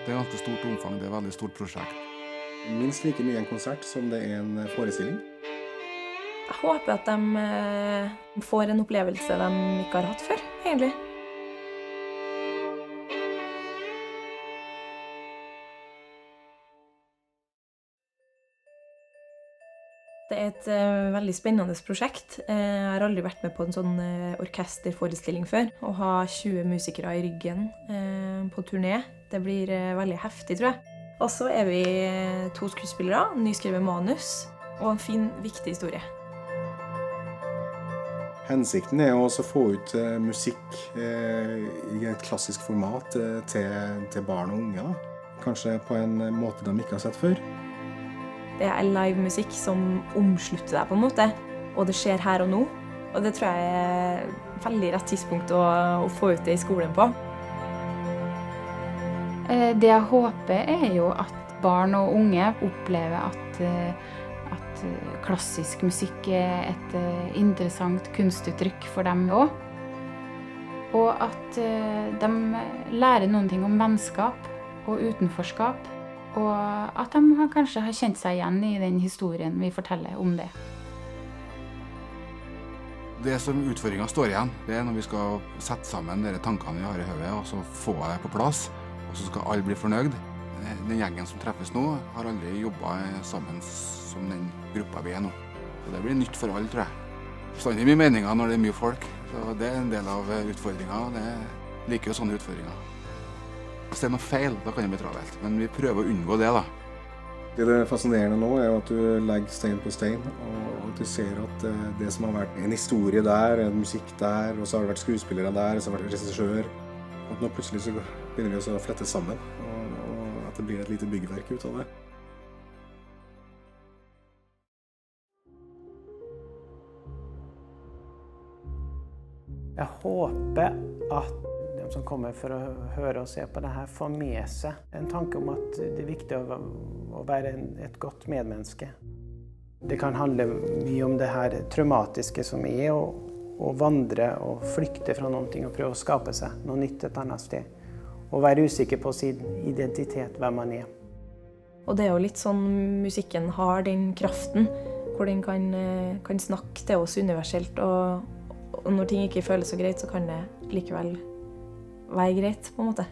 Det er ganske stort omfang, det er et veldig stort prosjekt. Minst like mye en konsert som det er en forestilling. Jeg håper at de får en opplevelse de ikke har hatt før, egentlig. Det er et veldig spennende prosjekt. Jeg har aldri vært med på en sånn orkesterforestilling før. Å ha 20 musikere i ryggen på turné, det blir veldig heftig, tror jeg. Og så er vi 2 skuespillere, nyskrevet manus og en fin, viktig historie. Hensikten er også å få ut musikk i et klassisk format til barn og unge. Kanskje på en måte de ikke har sett før. Det er live musikk som omslutter deg på en måte, og det skjer her og nå. Og det tror jeg er veldig rett tidspunkt å få ut det i skolen på. Det jeg håper er jo at barn og unge opplever at klassisk musikk er et interessant kunstuttrykk for dem også. Og at de lærer noen ting om vennskap og utenforskap. Og at de kanskje har kjent seg igjen i den historien vi forteller om det. Det som utfordringen står igjen, det er når vi skal sette sammen de tankene vi har i hodet, og så få det på plass, og så skal alle bli fornøyd. Den gjengen som treffes nå, har aldri jobbet sammen som den gruppa vi er nå. Så det blir nytt for alle, tror jeg. Det er mye meninger når det er mye folk, så det er en del av utfordringen, og det liker jo sånne utfordringer. Hvis det er noe feil, da kan det bli travelt, men vi prøver å unngå det, da. Det fascinerende nå er at du legger stein på stein, og at du ser at det som har vært en historie der, en musikk der, og så har det vært skuespillere der, og så har det vært regissør, at nå plutselig så begynner vi å flette sammen, og at det blir et lite byggverk ut av det. Jeg håper at de som kommer for å høre og se på det her får med seg en tanke om at det er viktig å være et godt medmenneske. Det kan handle mye om det her traumatiske som er å vandre og flykte fra noen ting og prøve å skape seg noe nytt et annet sted. Og være usikker på sin identitet, hvem man er. Og det er jo litt sånn musikken har den kraften, hvor den kan snakke til oss universelt, og når ting ikke føles så greit, så kan det likevel være greit, på en måte.